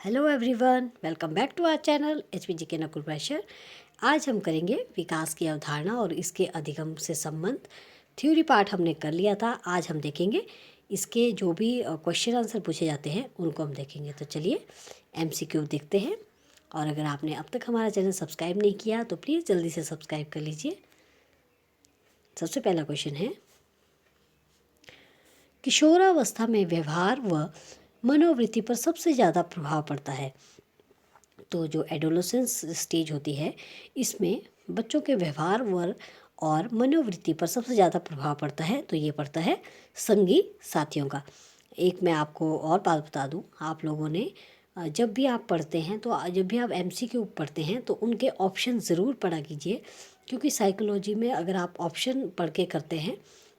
Hello everyone, welcome back to our channel HPG के Nakul pressure. आज हम करेंगे विकास की अवधारणा और इसके अधिगम से संबंध। थ्योरी पार्ट हमने कर लिया था। आज हम देखेंगे इसके जो भी क्वेश्चन आंसर पूछे जाते हैं उनको हम देखेंगे। तो चलिए MCQ देखते हैं। और अगर आपने अब तक हमारा चैनल सब्सक्राइब नहीं किया तो प्लीज़ जल्दी से सब्सक्राइब कर लीजिए। सबसे पहला क्वेश्चन है, किशोरावस्था में व्यवहार व मनोवृत्ति पर सबसे ज़्यादा प्रभाव पड़ता है। तो जो एडोलेसेंस स्टेज होती है, इसमें बच्चों के व्यवहार और मनोवृत्ति पर सबसे ज़्यादा प्रभाव पड़ता है। तो ये पड़ता है संगी साथियों का। एक मैं आपको और बात बता दूं, आप लोगों ने जब भी आप पढ़ते हैं तो जब भी आप MCQ पढ़ते हैं तो उनके ऑप्शन ज़रूर पढ़ा कीजिए, क्योंकि साइकोलॉजी में अगर आप ऑप्शन पढ़ के करते हैं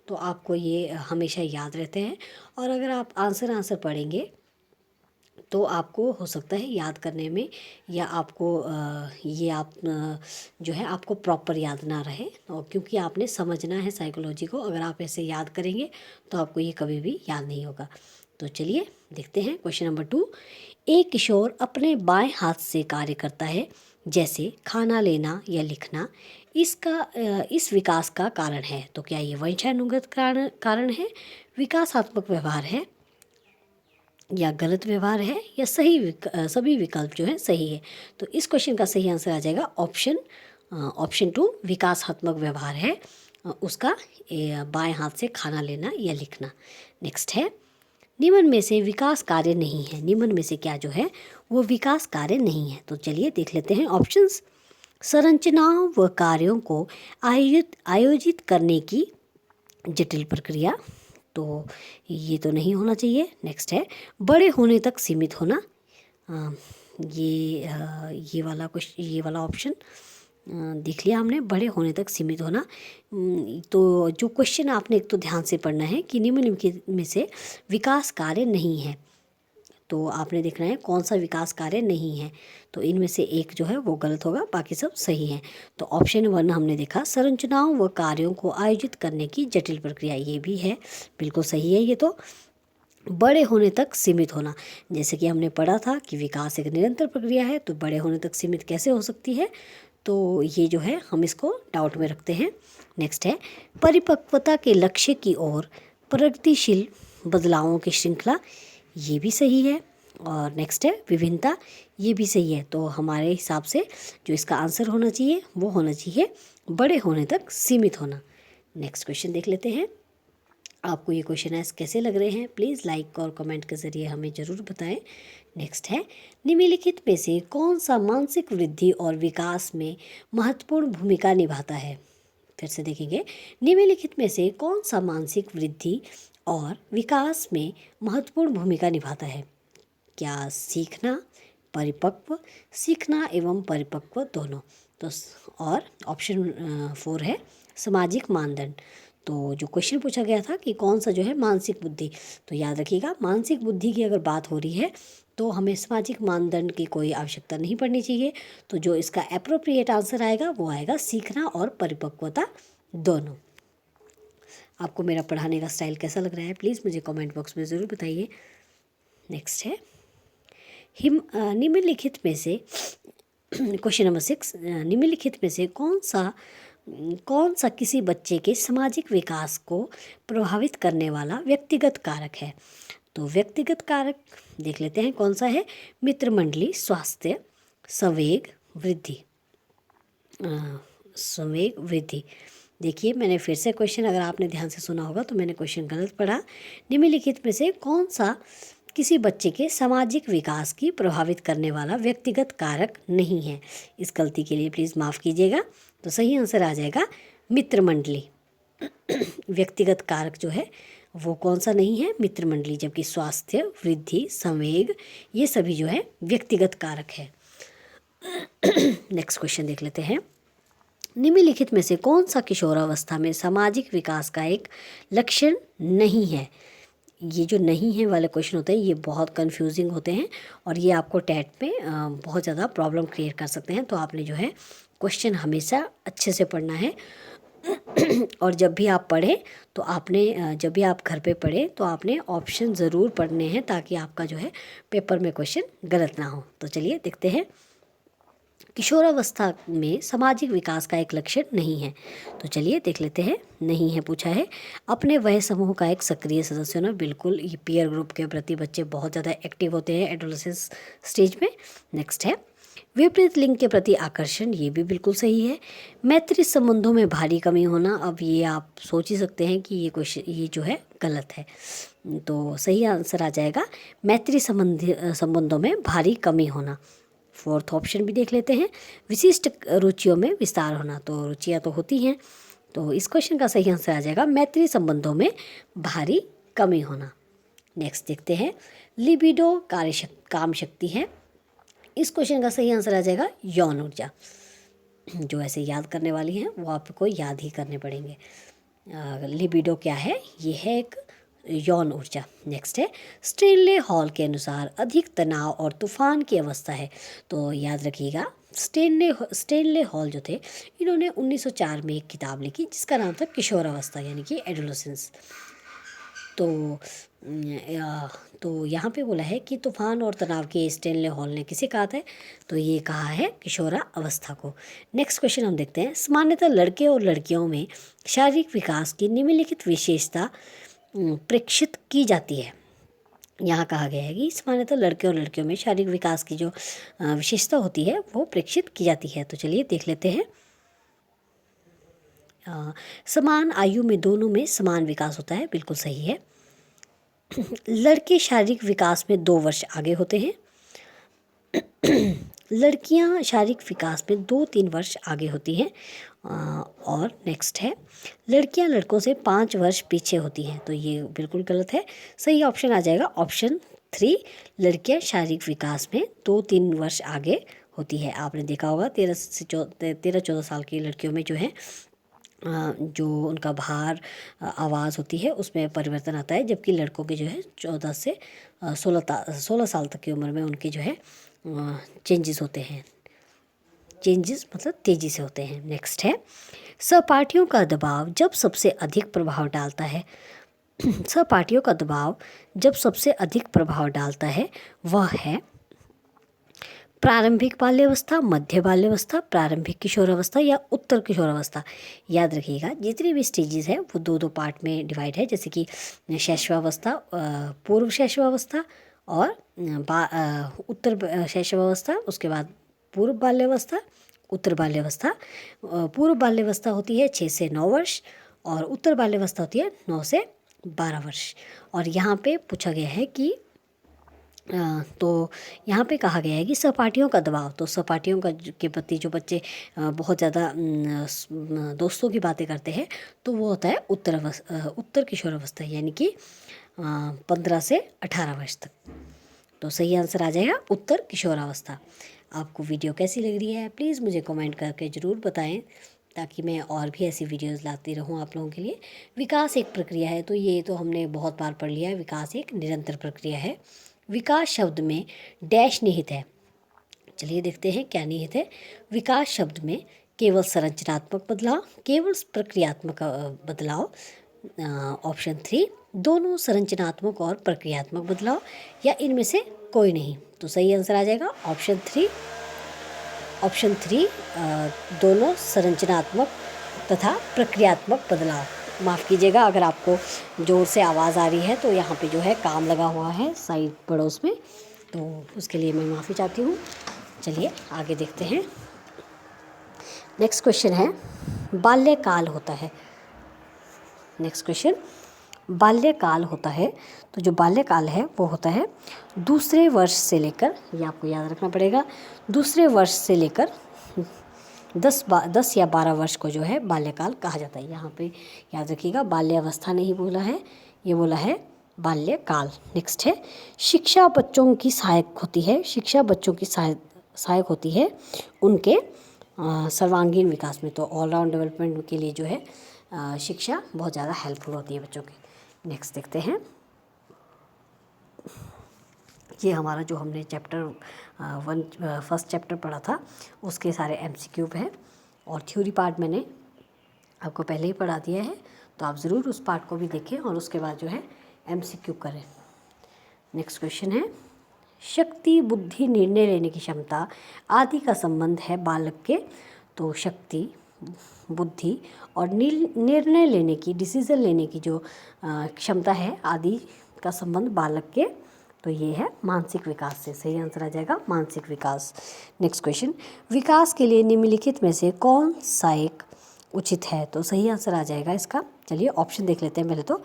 तो आपको ये हमेशा याद रहते हैं। और अगर आप आंसर पढ़ेंगे तो आपको हो सकता है याद करने में या आपको जो है आपको प्रॉपर याद ना रहे। और क्योंकि आपने समझना है साइकोलॉजी को, अगर आप ऐसे याद करेंगे तो आपको ये कभी भी याद नहीं होगा। तो चलिए देखते हैं क्वेश्चन नंबर 2। एक किशोर अपने बाएं हाथ से कार्य करता है, जैसे खाना लेना या लिखना। इस विकास का कारण है। तो क्या ये वंशानुगत कारण है, विकासात्मक व्यवहार है, या गलत व्यवहार है, या सभी विकल्प जो है सही है। तो इस क्वेश्चन का सही आंसर आ जाएगा ऑप्शन 2, विकासात्मक व्यवहार है उसका बाएं हाथ से खाना लेना या लिखना। नेक्स्ट है, निम्न में से विकास कार्य नहीं है। निम्न में से क्या जो है वो विकास कार्य नहीं है। तो चलिए देख लेते हैं ऑप्शंस। संरचनाओं व कार्यों को आयोजित करने की जटिल प्रक्रिया, तो ये तो नहीं होना चाहिए। नेक्स्ट है, बड़े होने तक सीमित होना। ये वाला ऑप्शन देख लिया हमने, बड़े होने तक सीमित होना। तो जो क्वेश्चन आपने एक तो ध्यान से पढ़ना है कि निम्न में से विकास कार्य नहीं है, तो आपने देखना है कौन सा विकास कार्य नहीं है। तो इनमें से एक जो है वो गलत होगा, बाकी सब सही हैं। तो ऑप्शन 1 हमने देखा, संरचनाओं व कार्यों को आयोजित करने की जटिल प्रक्रिया, ये भी है, बिल्कुल सही है ये तो। बड़े होने तक सीमित होना, जैसे कि हमने पढ़ा था कि विकास एक निरंतर प्रक्रिया है, तो बड़े होने तक सीमित कैसे हो सकती है। तो ये जो है हम इसको डाउट में रखते हैं। नेक्स्ट है, परिपक्वता के लक्ष्य की ओर प्रगतिशील बदलावों की श्रृंखला, ये भी सही है। और नेक्स्ट है, विभिन्नता, ये भी सही है। तो हमारे हिसाब से जो इसका आंसर होना चाहिए वो होना चाहिए बड़े होने तक सीमित होना। नेक्स्ट क्वेश्चन देख लेते हैं। आपको ये क्वेश्चन कैसे लग रहे हैं, प्लीज़ लाइक और कमेंट के ज़रिए हमें ज़रूर बताएं। नेक्स्ट है, निम्नलिखित में से कौन सा मानसिक वृद्धि और विकास में महत्वपूर्ण भूमिका निभाता है। फिर से देखेंगे, निम्नलिखित में से कौन सा मानसिक वृद्धि और विकास में महत्वपूर्ण भूमिका निभाता है। क्या सीखना, परिपक्व, सीखना एवं परिपक्व दोनों। तो और ऑप्शन 4 है सामाजिक मानदंड। तो जो क्वेश्चन पूछा गया था कि कौन सा जो है मानसिक बुद्धि, तो याद रखिएगा मानसिक बुद्धि की अगर बात हो रही है तो हमें सामाजिक मानदंड की कोई आवश्यकता नहीं पड़नी चाहिए। तो जो इसका एप्रोप्रिएट आंसर आएगा वो आएगा सीखना और परिपक्वता दोनों। आपको मेरा पढ़ाने का स्टाइल कैसा लग रहा है, प्लीज़ मुझे कमेंट बॉक्स में ज़रूर बताइए। नेक्स्ट है, निम्नलिखित में से क्वेश्चन नंबर 6, निम्नलिखित में से कौन सा किसी बच्चे के सामाजिक विकास को प्रभावित करने वाला व्यक्तिगत कारक है। तो व्यक्तिगत कारक देख लेते हैं कौन सा है, मित्र मंडली, स्वास्थ्य, संवेग वृद्धि। देखिए मैंने फिर से क्वेश्चन, अगर आपने ध्यान से सुना होगा तो मैंने क्वेश्चन गलत पढ़ा। निम्नलिखित में से कौन सा किसी बच्चे के सामाजिक विकास की प्रभावित करने वाला व्यक्तिगत कारक नहीं है। इस गलती के लिए प्लीज़ माफ़ कीजिएगा। तो सही आंसर आ जाएगा मित्र मंडली। व्यक्तिगत कारक जो है वो कौन सा नहीं है, मित्र मंडली, जबकि स्वास्थ्य, वृद्धि, संवेग, ये सभी जो है व्यक्तिगत कारक है। नेक्स्ट क्वेश्चन देख लेते हैं। निम्नलिखित में से कौन सा किशोरावस्था में सामाजिक विकास का एक लक्षण नहीं है। ये जो नहीं है वाले क्वेश्चन होते हैं ये बहुत कंफ्यूजिंग होते हैं और ये आपको टेट में बहुत ज़्यादा प्रॉब्लम क्रिएट कर सकते हैं। तो आपने जो है क्वेश्चन हमेशा अच्छे से पढ़ना है और जब भी आप पढ़ें तो जब भी आप घर पे पढ़ें तो आपने ऑप्शन ज़रूर पढ़ने हैं, ताकि आपका जो है पेपर में क्वेश्चन गलत ना हो। तो चलिए देखते हैं। किशोरावस्था में सामाजिक विकास का एक लक्षण नहीं है। तो चलिए देख लेते हैं। नहीं है पूछा है। अपने वय समूह का एक सक्रिय सदस्य होना, बिल्कुल ये पीयर ग्रुप के प्रति बच्चे बहुत ज़्यादा एक्टिव होते हैं एडोलेसेंस स्टेज में। नेक्स्ट है विपरीत लिंग के प्रति आकर्षण, ये भी बिल्कुल सही है। मैत्री संबंधों में भारी कमी होना, अब ये आप सोच ही सकते हैं कि ये क्वेश्चन ये जो है गलत है। तो सही आंसर आ जाएगा मैत्री संबंधों में भारी कमी होना। फोर्थ ऑप्शन भी देख लेते हैं। विशिष्ट रुचियों में विस्तार होना, तो रुचियाँ तो होती हैं, तो इस क्वेश्चन का सही आंसर आ जाएगा मैत्री संबंधों में भारी कमी होना। नेक्स्ट देखते हैं। लिबिडो काम शक्ति है, इस क्वेश्चन का सही आंसर आ जाएगा यौन ऊर्जा। जो ऐसे याद करने वाली हैं वो आपको याद ही करने पड़ेंगे। लिबिडो क्या है? ये है एक यौन ऊर्जा। नेक्स्ट है स्टेनले हॉल के अनुसार अधिक तनाव और तूफान की अवस्था है। तो याद रखिएगा स्टेनले हॉल जो थे, इन्होंने 1904 में एक किताब लिखी जिसका नाम था किशोरावस्था, यानी कि एडोलेसेंस। तो यहाँ पे बोला है कि तूफान और तनाव के स्टेनले हॉल ने किसे कहा था? तो ये कहा है किशोरा अवस्था को। नेक्स्ट क्वेश्चन हम देखते हैं। सामान्यतः लड़के और लड़कियों में शारीरिक विकास की निम्नलिखित विशेषता प्रेक्षित की जाती है। यहाँ कहा गया है कि सामान्यतः लड़के और लड़कियों में शारीरिक विकास की जो विशेषता होती है वो प्रेक्षित की जाती है। तो चलिए देख लेते हैं। समान आयु में दोनों में समान विकास होता है, बिल्कुल सही है। लड़के शारीरिक विकास में 2 वर्ष आगे होते हैं। लड़कियां शारीरिक विकास में 2-3 वर्ष आगे होती हैं। और नेक्स्ट है लड़कियां लड़कों से 5 वर्ष पीछे होती हैं। तो ये बिल्कुल गलत है। सही ऑप्शन आ जाएगा ऑप्शन 3। लड़कियां शारीरिक विकास में 2-3 वर्ष आगे होती है। आपने देखा होगा 13-14 साल की लड़कियों में जो है जो उनका भार आवाज़ होती है उसमें परिवर्तन आता है, जबकि लड़कों के जो है 14 से 16 साल तक की उम्र में उनके जो है चेंजेस होते हैं। चेंजेस मतलब तेज़ी से होते हैं। नेक्स्ट है सहपाठियों का दबाव जब सबसे अधिक प्रभाव डालता है। सहपाठियों का दबाव जब सबसे अधिक प्रभाव डालता है वह है प्रारंभिक बाल्यावस्था, मध्य बाल्यावस्था, प्रारंभिक किशोरावस्था या उत्तर किशोरावस्था। याद रखिएगा जितनी भी स्टेजेस है वो 2-2 पार्ट में डिवाइड है, जैसे कि शैशवावस्था, पूर्व शैशवावस्था और उत्तर शैशवावस्था, उसके बाद पूर्व बाल्यावस्था, उत्तर बाल्यावस्था। पूर्व बाल्यावस्था होती है 6 से 9 वर्ष और उत्तर बाल्यावस्था होती है 9 से 12 वर्ष। और यहाँ पे पूछा गया है कि तो यहाँ पे कहा गया है कि सहपाठियों का दबाव, तो सहपाठियों का के प्रति जो बच्चे बहुत ज़्यादा दोस्तों की बातें करते हैं तो वो होता है उत्तर किशोरावस्था, यानी कि 15 से 18 वर्ष तक। तो सही आंसर आ जाएगा उत्तर किशोरावस्था। आपको वीडियो कैसी लग रही है प्लीज़ मुझे कमेंट करके ज़रूर बताएं, ताकि मैं और भी ऐसी वीडियोस लाती रहूं आप लोगों के लिए। विकास एक प्रक्रिया है, तो ये तो हमने बहुत बार पढ़ लिया है। विकास एक निरंतर प्रक्रिया है। विकास शब्द में डैश निहित है। चलिए देखते हैं क्या निहित है। विकास शब्द में केवल संरचनात्मक बदलाव, केवल प्रक्रियात्मक बदलाव, ऑप्शन 3, दोनों संरचनात्मक और प्रक्रियात्मक बदलाव, या इनमें से कोई नहीं। तो सही आंसर आ जाएगा ऑप्शन 3। ऑप्शन 3 दोनों संरचनात्मक तथा प्रक्रियात्मक बदलाव। माफ़ कीजिएगा अगर आपको ज़ोर से आवाज़ आ रही है, तो यहाँ पे जो है काम लगा हुआ है साइड पड़ोस में, तो उसके लिए मैं माफ़ी चाहती हूँ। चलिए आगे देखते हैं। नेक्स्ट क्वेश्चन है बाल्यकाल होता है। नेक्स्ट क्वेश्चन बाल्यकाल होता है। तो जो बाल्यकाल है वो होता है दूसरे वर्ष से लेकर, ये आपको याद रखना पड़ेगा, दूसरे वर्ष से लेकर 10 या 12 वर्ष को जो है बाल्यकाल कहा जाता है। यहाँ पे याद रखिएगा बाल्यावस्था नहीं बोला है, ये बोला है बाल्यकाल। नेक्स्ट है शिक्षा बच्चों की सहायक होती है। शिक्षा बच्चों की सहायक होती है उनके सर्वांगीण विकास में। तो ऑलराउंड डेवलपमेंट के लिए जो है शिक्षा बहुत ज़्यादा हेल्पफुल होती है बच्चों की। नेक्स्ट देखते हैं। ये हमारा जो हमने फर्स्ट चैप्टर पढ़ा था उसके सारे MCQ है, और थ्योरी पार्ट मैंने आपको पहले ही पढ़ा दिया है, तो आप ज़रूर उस पार्ट को भी देखें और उसके बाद जो है MCQ करें। नेक्स्ट क्वेश्चन है, शक्ति, बुद्धि, निर्णय लेने की क्षमता आदि का संबंध है बालक के। तो शक्ति, बुद्धि और निर्णय लेने की, डिसीजन लेने की जो क्षमता है आदि का संबंध बालक के, तो ये है मानसिक विकास से। सही आंसर आ जाएगा मानसिक विकास। नेक्स्ट क्वेश्चन, विकास के लिए निम्नलिखित में से कौन सा एक उचित है? तो सही आंसर आ जाएगा इसका, चलिए ऑप्शन देख लेते हैं पहले। तो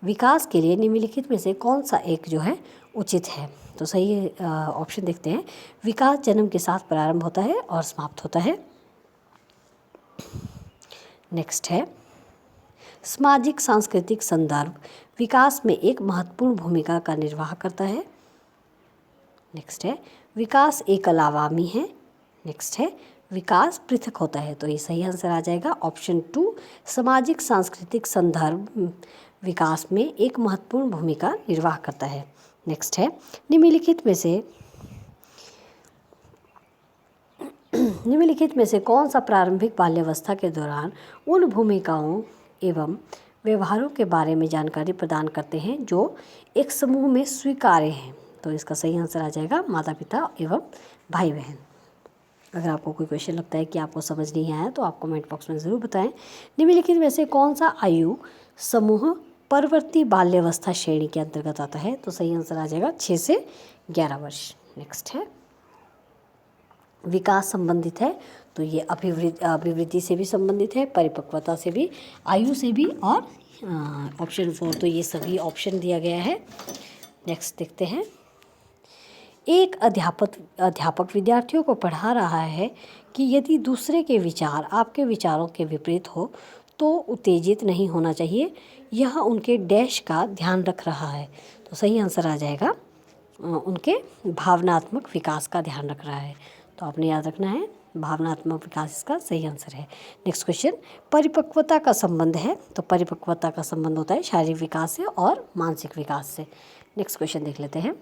विकास के लिए निम्नलिखित में से कौन सा एक जो है उचित है? तो सही ऑप्शन देखते हैं। विकास जन्म के साथ प्रारंभ होता है और समाप्त होता है। नेक्स्ट है, सामाजिक सांस्कृतिक संदर्भ विकास में एक महत्वपूर्ण भूमिका का निर्वाह करता है। नेक्स्ट है, विकास एकल आयामी है। नेक्स्ट है, विकास पृथक होता है। तो ये सही आंसर आ जाएगा ऑप्शन 2, सामाजिक सांस्कृतिक संदर्भ विकास में एक महत्वपूर्ण भूमिका निर्वाह करता है। नेक्स्ट है, निम्नलिखित में से कौन सा प्रारंभिक बाल्यावस्था के दौरान उन भूमिकाओं एवं व्यवहारों के बारे में जानकारी प्रदान करते हैं जो एक समूह में स्वीकार्य हैं? तो इसका सही आंसर आ जाएगा माता पिता एवं भाई बहन। अगर आपको कोई क्वेश्चन लगता है कि आपको समझ नहीं आया तो आप कमेंट बॉक्स में ज़रूर बताएं। निम्नलिखित में से कौन सा आयु समूह परवर्ती बाल्यावस्था श्रेणी के अंतर्गत आता है? तो सही आंसर आ जाएगा 6 से 11 वर्ष। नेक्स्ट है, विकास संबंधित है, तो ये अभिवृद्धि से भी संबंधित है, परिपक्वता से भी, आयु से भी, और ऑप्शन 4 तो ये सभी ऑप्शन दिया गया है। नेक्स्ट देखते हैं, एक अध्यापक विद्यार्थियों को पढ़ा रहा है कि यदि दूसरे के विचार आपके विचारों के विपरीत हो तो उत्तेजित नहीं होना चाहिए, यह उनके डैश का ध्यान रख रहा है। तो सही आंसर आ जाएगा उनके भावनात्मक विकास का ध्यान रख रहा है। तो आपने याद रखना है भावनात्मक विकास इसका सही आंसर है। नेक्स्ट क्वेश्चन, परिपक्वता का संबंध है, तो परिपक्वता का संबंध होता है शारीरिक विकास से और मानसिक विकास से। नेक्स्ट क्वेश्चन देख लेते हैं,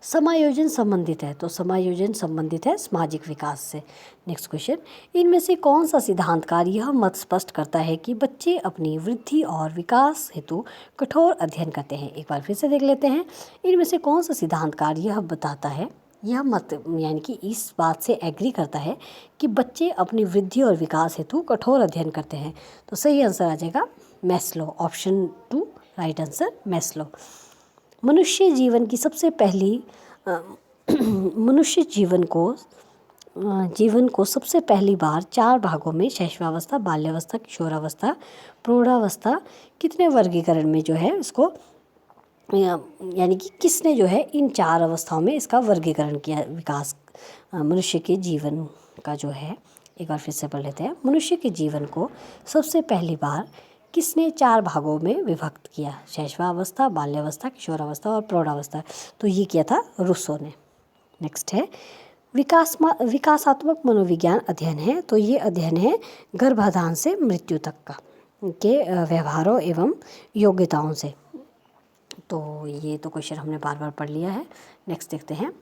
समायोजन संबंधित है, तो समायोजन संबंधित है सामाजिक विकास से। नेक्स्ट क्वेश्चन, इनमें से कौन सा सिद्धांत कार्य यह मत स्पष्ट करता है कि बच्चे अपनी वृद्धि और विकास हेतु कठोर अध्ययन करते हैं? एक बार फिर से देख लेते हैं, इनमें से कौन सा सिद्धांत कार्य यह बताता है, यह मत यानी कि इस बात से एग्री करता है कि बच्चे अपनी वृद्धि और विकास हेतु कठोर अध्ययन करते हैं? तो सही आंसर आ जाएगा Maslow, option 2 right answer Maslow. मनुष्य जीवन को सबसे पहली बार 4 भागों में शैशवावस्था, बाल्यावस्था, किशोरावस्था, प्रौढ़ावस्था कितने वर्गीकरण में जो है इसको यानी कि किसने जो है इन 4 अवस्थाओं में इसका वर्गीकरण किया? विकास मनुष्य के जीवन का जो है, एक बार फिर से पढ़ लेते हैं, मनुष्य के जीवन को सबसे पहली बार किसने 4 भागों में विभक्त किया? शैशवावस्था, बाल्यावस्था, किशोरावस्था और प्रौढ़ावस्था। तो ये किया था रूसो ने। नेक्स्ट है, विकासात्मक मनोविज्ञान अध्ययन है, तो ये अध्ययन है गर्भाधान से मृत्यु तक का के व्यवहारों एवं योग्यताओं से। तो ये तो क्वेश्चन हमने बार बार पढ़ लिया है। नेक्स्ट देखते हैं,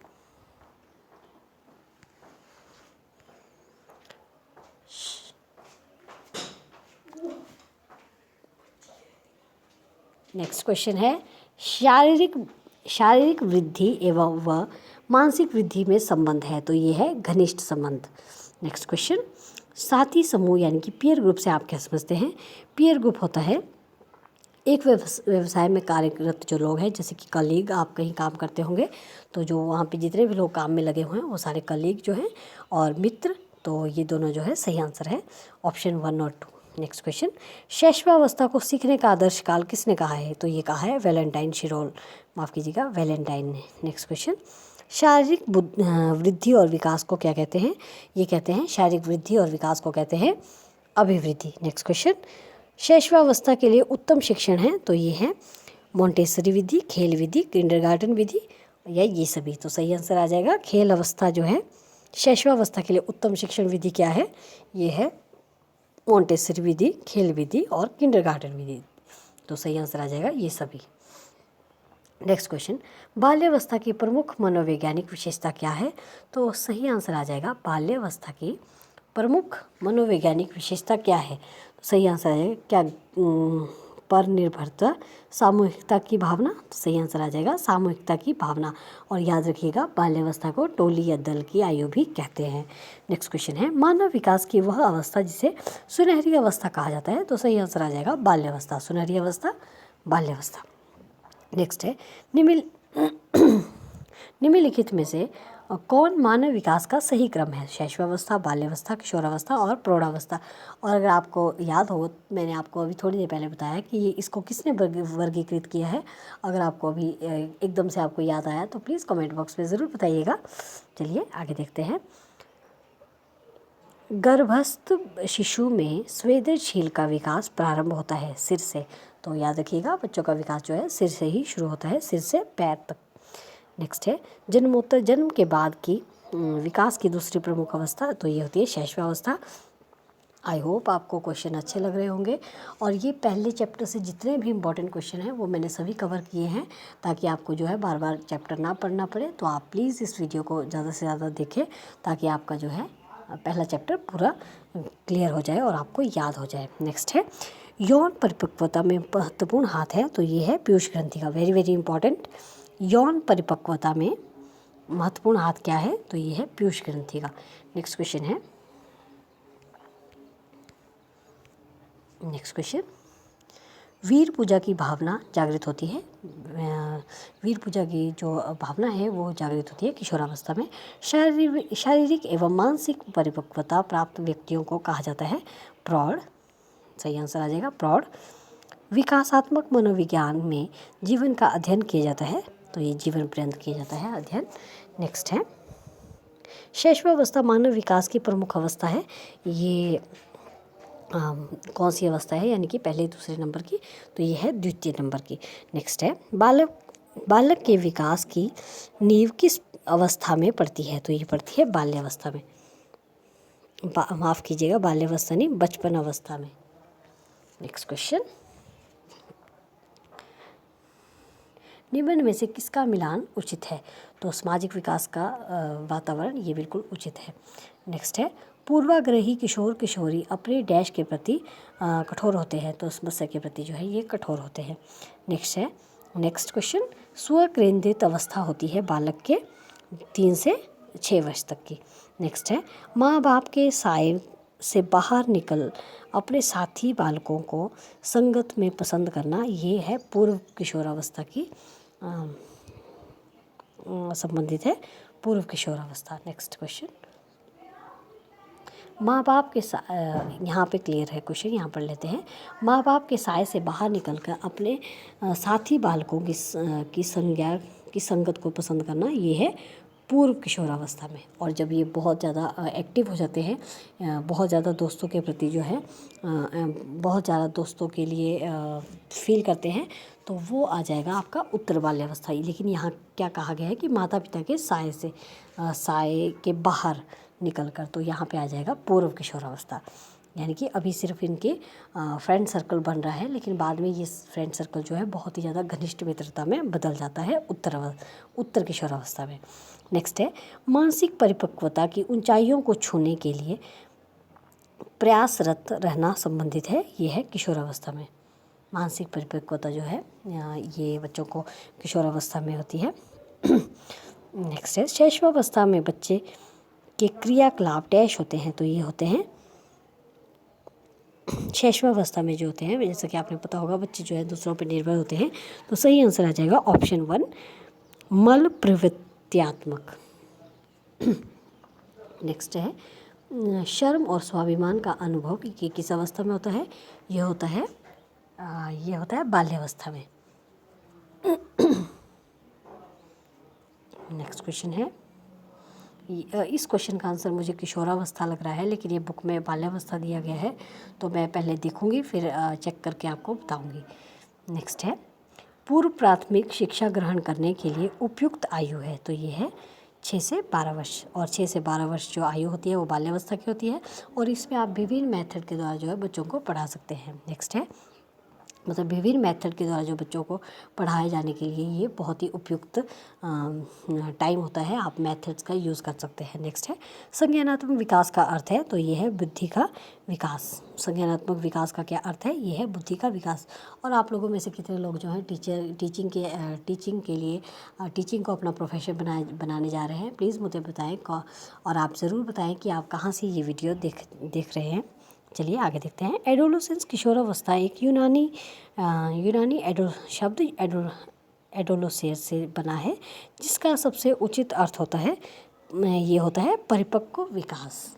नेक्स्ट क्वेश्चन है, शारीरिक वृद्धि एवं व मानसिक वृद्धि में संबंध है, तो ये है घनिष्ठ संबंध। नेक्स्ट क्वेश्चन, साथी समूह यानी कि पीयर ग्रुप से आप क्या समझते हैं? पीयर ग्रुप होता है एक व्यवसाय में कार्यरत जो लोग हैं, जैसे कि कलीग, आप कहीं काम करते होंगे तो जो वहाँ पे जितने भी लोग काम में लगे हुए हैं वो सारे कलीग जो हैं, और मित्र, तो ये दोनों जो है सही आंसर है ऑप्शन 1 और 2। नेक्स्ट क्वेश्चन, शैशवावस्था को सीखने का आदर्श काल किसने कहा है? तो ये कहा है वैलेंटाइन शिरोल, माफ़ कीजिएगा वैलेंटाइन ने। नेक्स्ट क्वेश्चन, शारीरिक वृद्धि और विकास को क्या कहते हैं? ये कहते हैं शारीरिक वृद्धि और विकास को कहते हैं अभिवृद्धि। नेक्स्ट क्वेश्चन, शैशवावस्था के लिए उत्तम शिक्षण है, तो ये है मोंटेसरी विधि, खेल विधि, किंडरगार्टन विधि या ये सभी। तो सही आंसर आ जाएगा खेल अवस्था जो है, शैशवावस्था के लिए उत्तम शिक्षण विधि क्या है? ये है मोंटेसरी विधि, खेल विधि और किंडरगार्टन विधि। तो सही आंसर आ जाएगा ये सभी। नेक्स्ट क्वेश्चन, बाल्यावस्था की प्रमुख मनोवैज्ञानिक विशेषता क्या है? तो सही आंसर आ जाएगा बाल्यावस्था की प्रमुख मनोवैज्ञानिक विशेषता क्या है? तो सही आंसर है क्या, पर निर्भरता, सामूहिकता की भावना। तो सही आंसर आ जाएगा सामूहिकता की भावना। और याद रखिएगा बाल्यावस्था को टोली या दल की आयु भी कहते हैं। नेक्स्ट क्वेश्चन है, मानव विकास की वह अवस्था जिसे सुनहरी अवस्था कहा जाता है। तो सही आंसर आ जाएगा बाल्यावस्था, सुनहरी अवस्था बाल्यावस्था। नेक्स्ट है, निम्नलिखित में से कौन मानव विकास का सही क्रम है? शैशवावस्था, बाल्यावस्था, किशोरावस्था और प्रौढ़ावस्था। और अगर आपको याद हो, मैंने आपको अभी थोड़ी देर पहले बताया कि ये इसको किसने वर्गीकृत किया है। अगर आपको अभी एकदम से आपको याद आया तो प्लीज़ कमेंट बॉक्स में ज़रूर बताइएगा। चलिए आगे देखते हैं। गर्भस्थ शिशु में स्वेदनशील का विकास प्रारंभ होता है सिर से। तो याद रखिएगा बच्चों का विकास जो है सिर से ही शुरू होता है, सिर से पैर तक। नेक्स्ट है, जन्मोत्तर, जन्म के बाद की विकास की दूसरी प्रमुख अवस्था। तो ये होती है शैशवावस्था। आई होप आपको क्वेश्चन अच्छे लग रहे होंगे। और ये पहले चैप्टर से जितने भी इंपॉर्टेंट क्वेश्चन हैं वो मैंने सभी कवर किए हैं, ताकि आपको जो है बार बार चैप्टर ना पढ़ना पड़े। तो आप प्लीज़ इस वीडियो को ज़्यादा से ज़्यादा देखें, ताकि आपका जो है पहला चैप्टर पूरा क्लियर हो जाए और आपको याद हो जाए। नेक्स्ट है, यौन परिपक्वता में महत्वपूर्ण हाथ है। तो ये है पीयूष ग्रंथि का, वेरी वेरी इंपॉर्टेंट। यौन परिपक्वता में महत्वपूर्ण हाथ क्या है? तो ये है पीयूष ग्रंथि का। नेक्स्ट क्वेश्चन है, नेक्स्ट क्वेश्चन, वीर पूजा की भावना जागृत होती है। वीर पूजा की जो भावना है वो जागृत होती है किशोरावस्था में। शारीरिक एवं मानसिक परिपक्वता प्राप्त व्यक्तियों को कहा जाता है प्रौढ़। सही आंसर आ जाएगा प्रौढ़। विकासात्मक मनोविज्ञान में जीवन का अध्ययन किया जाता है। तो ये जीवन पर्यंत किया जाता है अध्ययन। नेक्स्ट है, शैशवावस्था मानव विकास की प्रमुख अवस्था है। ये कौन सी अवस्था है, यानी कि पहले दूसरे नंबर की? तो ये है द्वितीय नंबर की। नेक्स्ट है, बालक के विकास की नींव किस अवस्था में पड़ती है? तो ये पड़ती है बाल्यावस्था में। माफ़ कीजिएगा, बाल्यावस्था नहीं, बचपन अवस्था में। नेक्स्ट क्वेश्चन, निम्न में से किसका मिलान उचित है? तो सामाजिक विकास का वातावरण, ये बिल्कुल उचित है। नेक्स्ट है, पूर्वाग्रही किशोर किशोरी अपने डैश के प्रति कठोर होते हैं। तो समस्या के प्रति जो है ये कठोर होते हैं। नेक्स्ट है, नेक्स्ट क्वेश्चन, स्वकेंद्रित अवस्था होती है बालक के 3 से 6 वर्ष तक की। नेक्स्ट है, माँ बाप के साए से बाहर निकल अपने साथी बालकों को संगत में पसंद करना। ये है पूर्व किशोरावस्था की संबंधित है, पूर्व किशोरावस्था। नेक्स्ट क्वेश्चन, माँ बाप के यहाँ पे क्लियर है क्वेश्चन, यहाँ पढ़ लेते हैं। माँ बाप के साए से बाहर निकलकर अपने साथी बालकों की संगत को पसंद करना, ये है पूर्व किशोरावस्था में। और जब ये बहुत ज़्यादा एक्टिव हो जाते हैं, बहुत ज़्यादा दोस्तों के प्रति जो है बहुत ज़्यादा दोस्तों के लिए फील करते हैं, तो वो आ जाएगा आपका उत्तर बाल्यावस्था। लेकिन यहाँ क्या कहा गया है कि माता पिता के साए के बाहर निकल कर, तो यहाँ पे आ जाएगा पूर्व किशोरावस्था। यानी कि अभी सिर्फ इनके फ्रेंड सर्कल बन रहा है, लेकिन बाद में ये फ्रेंड सर्कल जो है बहुत ही ज़्यादा घनिष्ठ मित्रता में बदल जाता है उत्तर किशोरावस्था में। नेक्स्ट है, मानसिक परिपक्वता की ऊंचाइयों को छूने के लिए प्रयासरत रहना संबंधित है। ये है किशोरावस्था में। मानसिक परिपक्वता जो है ये बच्चों को किशोरावस्था में होती है। नेक्स्ट है, शैशवावस्था में बच्चे के क्रियाकलाप डैश होते हैं। तो ये होते हैं शैशवावस्था में जो होते हैं, जैसा कि आपने पता होगा बच्चे जो है दूसरों पर निर्भर होते हैं। तो सही आंसर आ जाएगा ऑप्शन 1, मल प्रवृत्त्यात्मक। नेक्स्ट है, शर्म और स्वाभिमान का अनुभव ये किस अवस्था में होता है? ये होता है बाल्यावस्था में। नेक्स्ट क्वेश्चन है, इस क्वेश्चन का आंसर मुझे किशोरावस्था लग रहा है, लेकिन ये बुक में बाल्यावस्था दिया गया है, तो मैं पहले देखूंगी फिर चेक करके आपको बताऊंगी। नेक्स्ट है, पूर्व प्राथमिक शिक्षा ग्रहण करने के लिए उपयुक्त आयु है। तो ये है 6 से 12 वर्ष। और 6 से 12 वर्ष जो आयु होती है वो बाल्यावस्था की होती है, और इसमें आप विभिन्न मेथड के द्वारा जो है बच्चों को पढ़ा सकते हैं। नेक्स्ट है, मतलब विभिन्न मेथड के द्वारा जो बच्चों को पढ़ाए जाने के लिए ये बहुत ही उपयुक्त टाइम होता है। आप मेथड्स का यूज़ कर सकते हैं। नेक्स्ट है संज्ञानात्मक विकास का अर्थ है, तो ये है बुद्धि का विकास। संज्ञानात्मक विकास का क्या अर्थ है? ये है बुद्धि का विकास। और आप लोगों में से कितने लोग जो हैं टीचिंग के लिए टीचिंग को अपना प्रोफेशन बनाने जा रहे हैं, प्लीज़ मुझे बताएं। और आप ज़रूर बताएं कि आप कहाँ से ये वीडियो देख रहे हैं। चलिए आगे देखते हैं। एडोलोसेंस किशोरावस्था एक यूनानी शब्द एडोलोसेंस से बना है, जिसका सबसे उचित अर्थ होता है ये होता है परिपक्व विकास।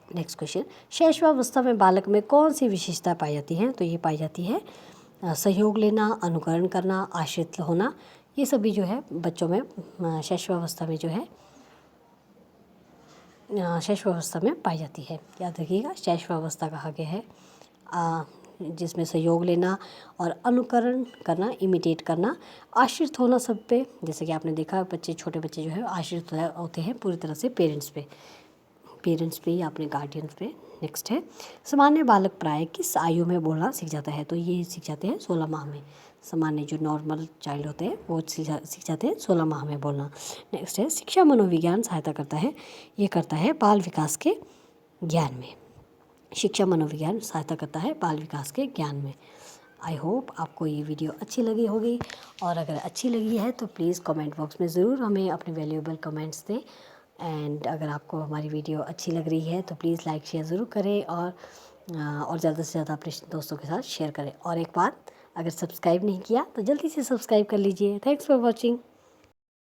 नेक्स्ट क्वेश्चन, शैशवावस्था में बालक में कौन सी विशेषता पाई जाती है? तो ये पाई जाती है सहयोग लेना, अनुकरण करना, आश्रित होना। ये सभी जो है बच्चों में शैशवावस्था में जो है शैशवावस्था में पाई जाती है। याद रखिएगा, शैशवावस्था कहा गया है जिसमें सहयोग लेना और अनुकरण करना, इमिटेट करना, आश्रित होना सब पे। जैसे कि आपने देखा छोटे बच्चे जो है आश्रित होते हैं पूरी तरह से पेरेंट्स पे या अपने गार्डियंस पे। नेक्स्ट है सामान्य बालक प्राय किस आयु में बोलना सीख जाता है? तो ये सीख जाते हैं 16 माह में। सामान्य जो नॉर्मल चाइल्ड होते हैं वो सीख जाते हैं 16 माह में बोलना। नेक्स्ट है शिक्षा मनोविज्ञान सहायता करता है, ये करता है बाल विकास के ज्ञान में। शिक्षा मनोविज्ञान सहायता करता है बाल विकास के ज्ञान में। आई होप आपको ये वीडियो अच्छी लगी होगी, और अगर अच्छी लगी है तो प्लीज़ कमेंट बॉक्स में ज़रूर हमें अपने वैल्यूएबल कमेंट्स दें। एंड अगर आपको हमारी वीडियो अच्छी लग रही है तो प्लीज़ लाइक शेयर ज़रूर करें, और ज़्यादा से ज़्यादा अपने दोस्तों के साथ शेयर करें। और एक बात, अगर सब्सक्राइब नहीं किया तो जल्दी से सब्सक्राइब कर लीजिए। Thanks for watching.